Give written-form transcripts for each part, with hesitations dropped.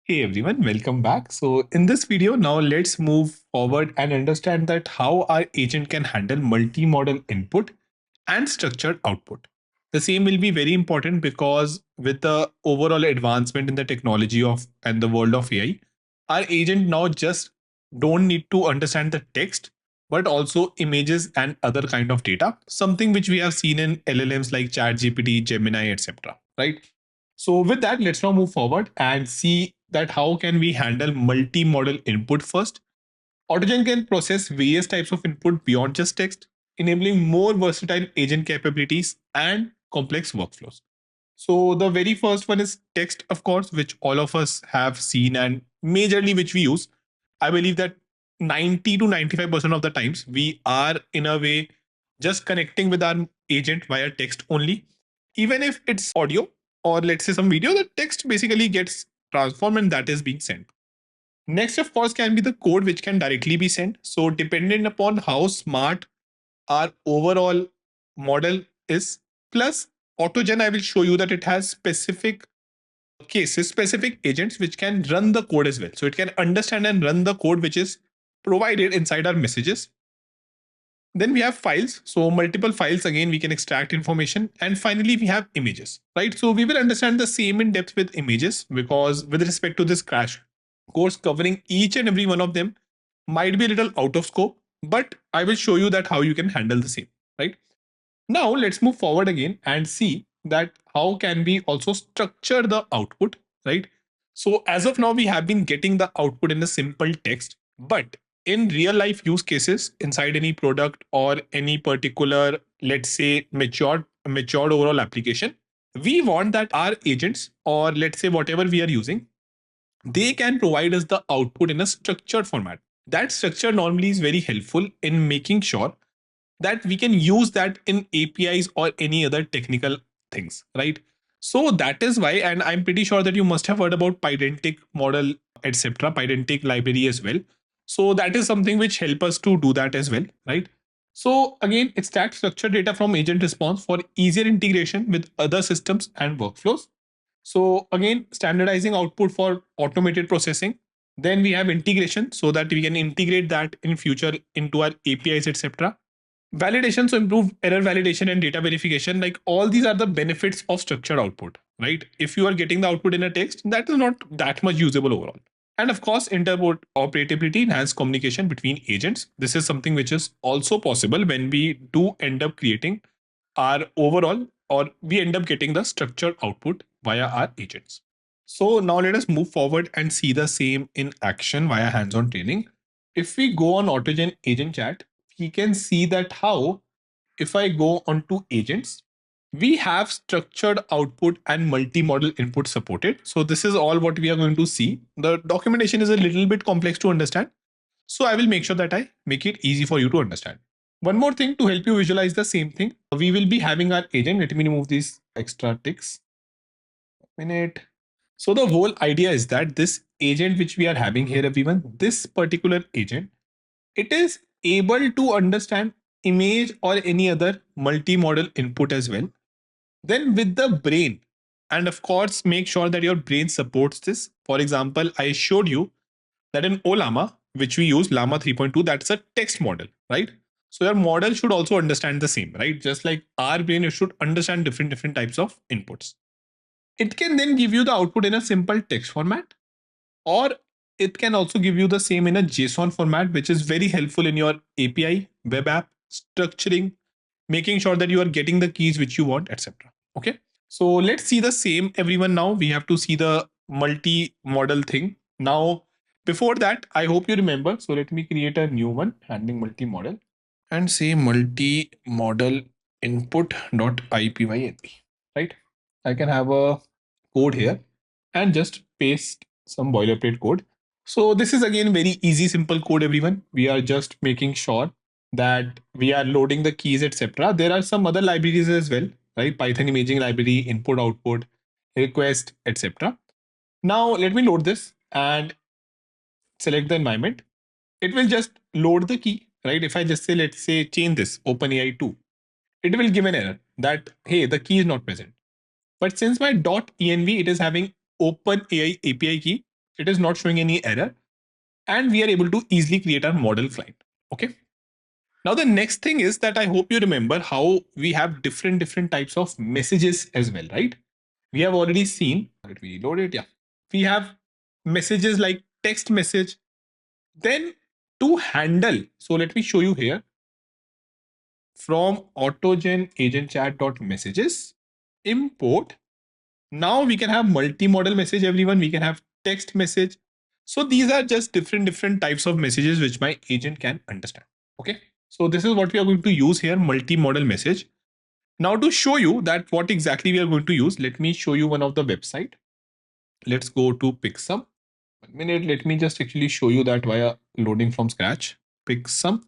Hey everyone, welcome back. So in this video, now let's move forward and understand that how our agent can handle multi-model input and structured output. The same will be very important because with the overall advancement in the technology of and the world of AI, our agent now just don't need to understand the text, but also images and other kind of data, something which we have seen in LLMs like ChatGPT, Gemini, etc. Right? So with that, let's now move forward and see that how can we handle multi-model input first. AutoGen can process various types of input beyond just text, enabling more versatile agent capabilities and complex workflows. So the very first one is text, of course, which all of us have seen and majorly which we use. I believe that 90 to 95% of the times we are in a way just connecting with our agent via text only. Even if it's audio or let's say some video, the text basically gets transformed and that is being sent. Next, of course, can be the code which can directly be sent. So, depending upon how smart our overall model is, plus AutoGen, I will show you that it has specific cases, specific agents which can run the code as well. So, it can understand and run the code which is provided inside our messages. Then we have files. So, multiple files again, we can extract information. And finally, we have images, right? So, we will understand the same in depth with images because with respect to this crash course, covering each and every one of them might be a little out of scope, but I will show you that how you can handle the same, right? Now let's move forward again and see that how can we also structure the output, right? So as of now, we have been getting the output in a simple text, but in real life use cases inside any product or any particular, let's say, matured overall application, we want that our agents or let's say whatever we are using, they can provide us the output in a structured format. That structure normally is very helpful in making sure that we can use that in APIs or any other technical things, right? So that is why, and I'm pretty sure that you must have heard about Pydantic model, etc., Pydantic library as well. So that is something which help us to do that as well, right? So again, it's that structured data from agent response for easier integration with other systems and workflows. So again, standardizing output for automated processing. Then we have integration so that we can integrate that in future into our APIs, etc. Validation, so improve error validation and data verification. Like all these are the benefits of structured output, right? If you are getting the output in a text, that is not that much usable overall. And of course, interoperability, enhanced communication between agents. This is something which is also possible when we do end up creating our overall or we end up getting the structured output via our agents. So now let us move forward and see the same in action via hands-on training. If we go on AutoGen agent chat, we can see that how if I go onto agents, we have structured output and multi-model input supported. So this is all what we are going to see. The documentation is a little bit complex to understand. So I will make sure that I make it easy for you to understand. One more thing to help you visualize the same thing. We will be having our agent. Let me remove these extra ticks. Minute. So the whole idea is that this agent which we are having here, everyone, this particular agent, it is able to understand image or any other multi-model input as well. Then with the brain, and of course, make sure that your brain supports this. For example, I showed you that in OLAMA, which we use Llama 3.2, that's a text model, right? So your model should also understand the same, right? Just like our brain, it should understand different types of inputs. It can then give you the output in a simple text format, or it can also give you the same in a JSON format, which is very helpful in your API, web app, structuring, making sure that you are getting the keys which you want, etc. Okay. So let's see the same, everyone. Now we have to see the multi-model thing. Now, before that, I hope you remember. So let me create a new one, handling multi-model, and say multi-model input.ipynb, right? I can have a code here and just paste some boilerplate code. So this is again very easy, simple code, everyone. We are just making sure that we are loading the keys, etc. There are some other libraries as well, right? Python imaging library, input, output, request, etc. Now let me load this and select the environment. It will just load the key, right? If I just say, let's say, change this OpenAI 2, it will give an error that, hey, the key is not present. But since my .env, it is having OpenAI API key, It is not showing any error. And we are able to easily create our model client. Okay. Now the next thing is that I hope you remember how we have different types of messages as well, right? We have already seen, let me reload it. Yeah. We have messages like text message. Then to handle, so let me show you here from AutoGen agent chat.messages, import. Now we can have multi-modal message, everyone. We can have text message. So these are just different types of messages which my agent can understand. Okay. So this is what we are going to use here, multi-modal message. Now to show you that what exactly we are going to use, let me show you one of the website. Let's go to Pixum. 1 minute. Let me just actually show you that via loading from scratch. Pixum.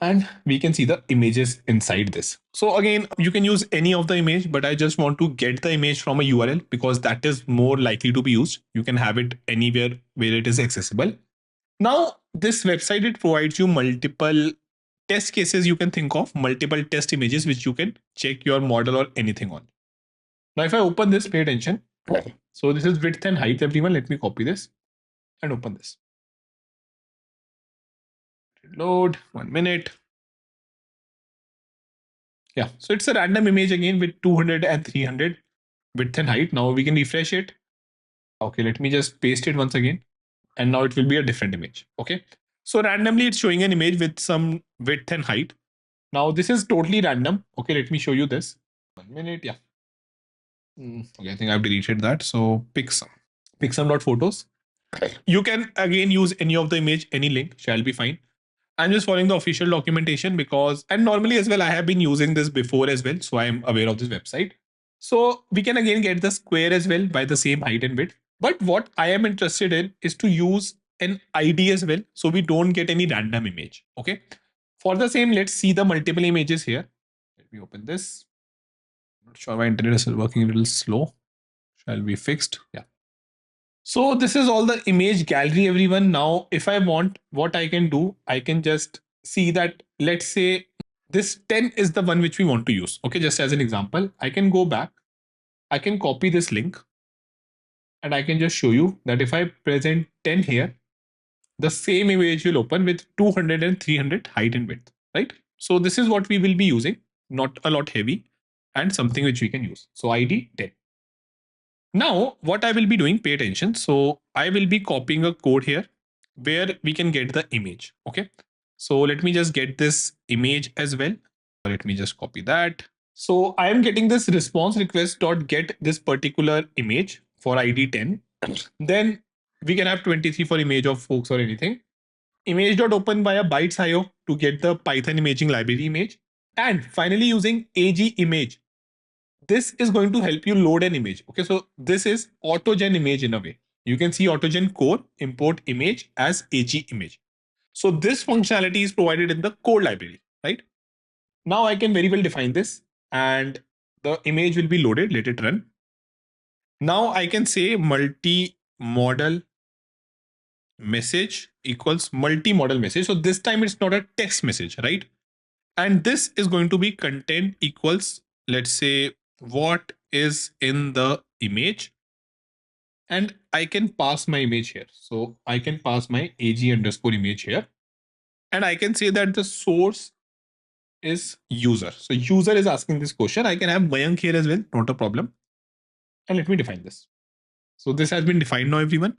And we can see the images inside this. So again, you can use any of the image, but I just want to get the image from a URL because that is more likely to be used. You can have it anywhere where it is accessible. Now, this website, it provides you multiple test cases you can think of, multiple test images which you can check your model or anything on. Now, if I open this, pay attention. So this is width and height, everyone. Let me copy this and open this. Load, 1 minute. Yeah, so it's a random image again with 200 and 300 width and height. Now we can refresh it. Okay, let me just paste it once again. And now it will be a different image. Okay, so randomly it's showing an image with some width and height. Now this is totally random. Okay, let me show you this. 1 minute, yeah. Okay, I think I've deleted that. So Pixum, Pixum.photos. You can again use any of the image, any link shall be fine. I'm just following the official documentation because, and normally as well, I have been using this before as well. So I'm aware of this website. So we can again get the square as well by the same height and width. But what I am interested in is to use an ID as well. So we don't get any random image. Okay. For the same, let's see the multiple images here. Let me open this. Not sure my internet is working a little slow. Shall be fixed. Yeah. So this is all the image gallery, everyone. Now, if I want, what I can do, I can just see that, let's say this 10 is the one which we want to use. Okay, just as an example, I can go back, I can copy this link and I can just show you that if I present 10 here, the same image will open with 200 and 300 height and width, right? So this is what we will be using, not a lot heavy and something which we can use. So ID 10. Now, what I will be doing, pay attention. So I will be copying a code here where we can get the image. Okay. So let me just get this image as well. Let me just copy that. So I am getting this response request dot get this particular image for ID 10. Then we can have 23 for image of folks or anything. Image dot open via bytes.io to get the Python imaging library image. And finally using AG image, this is going to help you load an image. Okay, so this is AutoGen image in a way. You can see AutoGen core import image as AG image. So this functionality is provided in the core library, right? Now I can very well define this and the image will be loaded. Let it run. Now I can say multi-modal message equals multi-modal message. So this time it's not a text message, right? And this is going to be content equals, let's say, what is in the image, and I can pass my image here. So I can pass my AG underscore image here, and I can say that the source is user. So user is asking this question. I can have Mayank here as well, not a problem. And let me define this. So this has been defined now, everyone.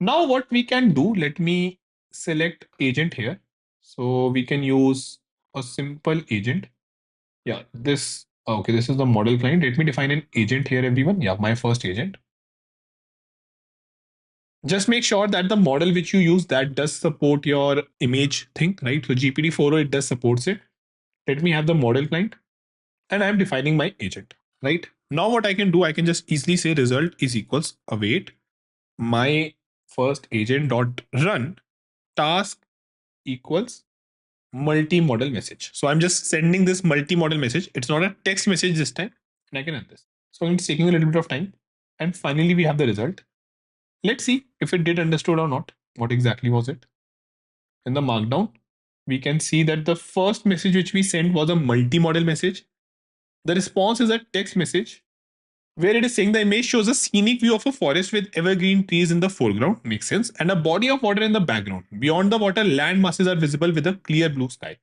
Now what we can do, let me select agent here. So we can use a simple agent. Yeah, this, okay, this is the model client. Let me define an agent here, everyone. Yeah, my first agent. Just make sure that the model which you use that does support your image thing, right? So GPT-4o, it does supports it. Let me have the model client and I'm defining my agent, right? Now what I can do, I can just easily say result is equals await my first agent dot run task equals multi-model message. So I'm just sending this multi-model message. It's not a text message this time, and I can run this. So it's taking a little bit of time. And finally, we have the result. Let's see if it did understood or not. What exactly was it? In the markdown, we can see that the first message which we sent was a multi-model message. The response is a text message. where it is saying the image shows a scenic view of a forest with evergreen trees in the foreground, makes sense, and a body of water in the background. Beyond the water, land masses are visible with a clear blue sky.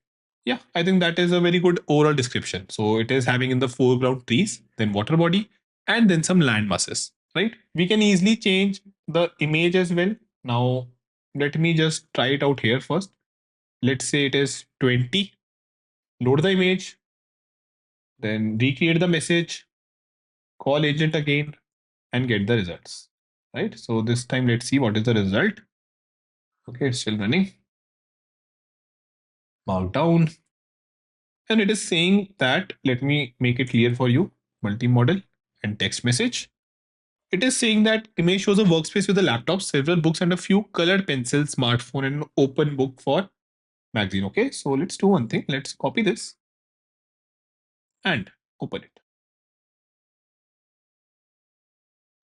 Yeah, I think that is a very good overall description. So it is having in the foreground trees, then water body, and then some land masses, right? We can easily change the image as well. Now, let me just try it out here first. Let's say it is 20. Load the image, then recreate the message, call agent again, and get the results, right? So this time, let's see what is the result. Okay, it's still running. Markdown. And it is saying that, let me make it clear for you, multi-model and text message. It is saying that image shows a workspace with a laptop, several books, and a few colored pencils, smartphone, and an open book for magazine. Okay, so let's do one thing. Let's copy this and open it.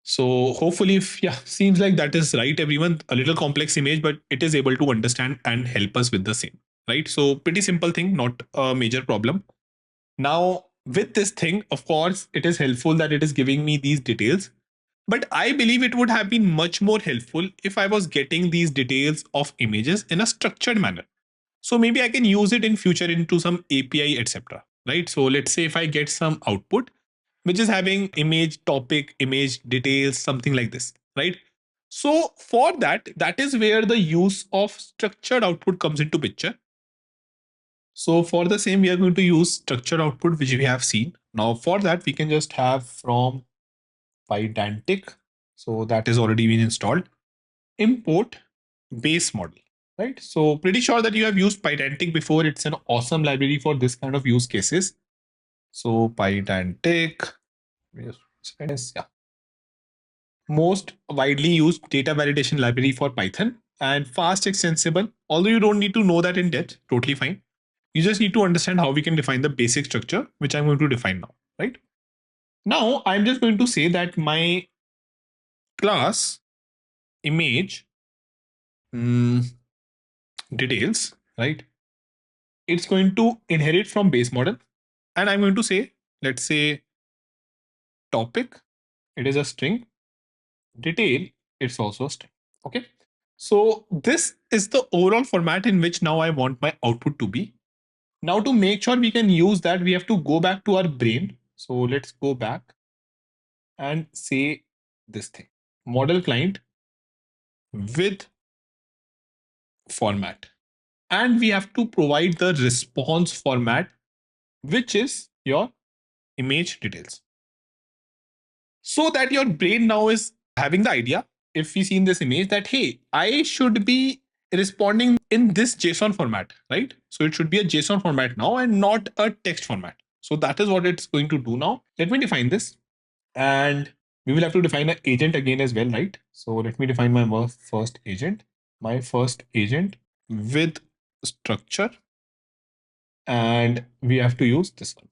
So hopefully, if yeah, seems like that is right, everyone. A little complex image, but it is able to understand and help us with the same. Right. So pretty simple thing, not a major problem. Now, with this thing, of course, it is helpful that it is giving me these details. But I believe it would have been much more helpful if I was getting these details of images in a structured manner. So maybe I can use it in future into some API, etc. Right. So let's say if I get some output which is having image topic, image details, something like this, right? So for that, that is where the use of structured output comes into picture. So for the same, we are going to use structured output, which we have seen. Now for that, we can just have from Pydantic. So that is already been installed. Import base model, right? So pretty sure that you have used Pydantic before. It's an awesome library for this kind of use cases. So Pydantic, yes, yeah, most widely used data validation library for Python and fast extensible. Although you don't need to know that in depth, totally fine. You just need to understand how we can define the basic structure, which I'm going to define now, right? Now, I'm just going to say that my class image details, right? It's going to inherit from base model. And I'm going to say, let's say topic, it is a string, detail, it's also a string. Okay. So this is the overall format in which now I want my output to be. Now to make sure we can use that, we have to go back to our brain. So let's go back and say this thing. Model client with format. And we have to provide the response format, which is your image details. So that your brain now is having the idea, if we see in this image, that hey, I should be responding in this JSON format, right? So it should be a JSON format now and not a text format. So that is what it's going to do now. Let me define this, and we will have to define an agent again as well, right? So let me define my first agent, with structure, and we have to use this one.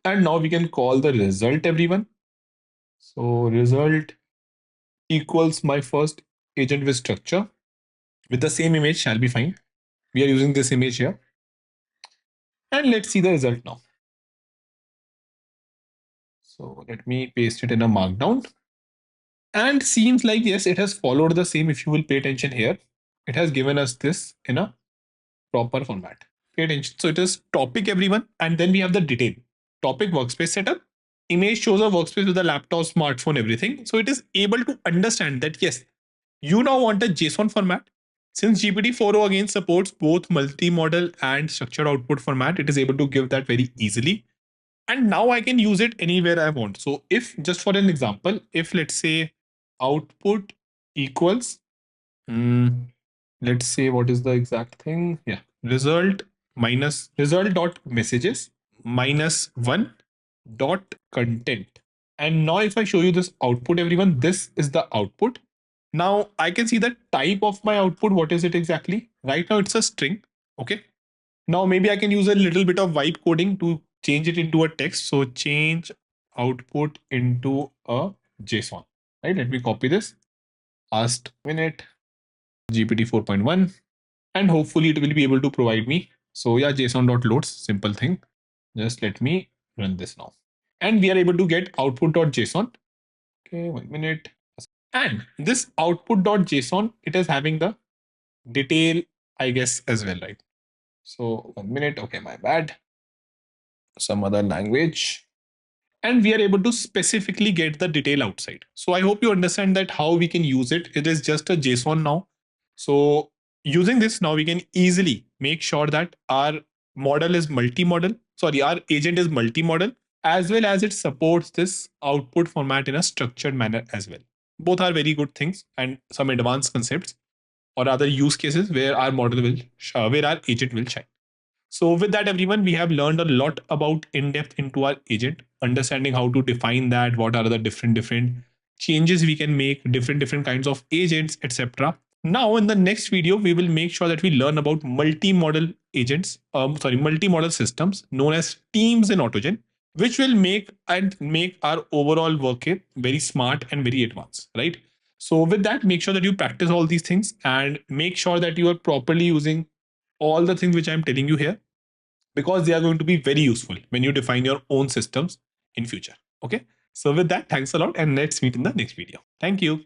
And now we can call the result, everyone. So result equals my first agent with structure with the same image shall be fine. We are using this image here. And let's see the result now. So let me paste it in a markdown. And seems like, yes, it has followed the same. If you will pay attention here, it has given us this in a proper format. Pay attention. So it is topic, everyone. And then we have the detail. Topic workspace setup. Image shows a workspace with a laptop, smartphone, everything. So it is able to understand that, yes, you now want a JSON format. Since GPT-4o again supports both multi-model and structured output format, it is able to give that very easily. And now I can use it anywhere I want. So if, just for an example, if let's say output equals, let's say what is the exact thing? Yeah, result minus result dot messages minus one dot content. And now if I show you this output, everyone, this is the output. Now I can see the type of my output. What is it exactly? Right now it's a string. Okay. Now maybe I can use a little bit of vibe coding to change it into a text. So change output into a JSON. Right. Let me copy this. Asked minute GPT 4.1, and hopefully it will be able to provide me. So yeah, JSON.loads, simple thing. Just let me run this now. and we are able to get output.json. Okay, 1 minute. And this output.json, it is having the detail, I guess, as well, right? So 1 minute. Okay, my bad. Some other language. And we are able to specifically get the detail outside. So I hope you understand that how we can use it. It is just a JSON now. So using this now, we can easily make sure that our model is multi-model. Sorry, our agent is multi-model, as well as it supports this output format in a structured manner as well. Both are very good things and some advanced concepts or other use cases where our model will, where our agent will shine. So with that, everyone, we have learned a lot about in depth into our agent, understanding how to define that, what are the different changes we can make, different kinds of agents, etc. Now, in the next video, we will make sure that we learn about multi-model agents, multi-model systems known as teams in AutoGen, which will make our overall work very smart and very advanced, right? So with that, make sure that you practice all these things and make sure that you are properly using all the things which I'm telling you here, because they are going to be very useful when you define your own systems in future. Okay. So with that, thanks a lot and let's meet in the next video. Thank you.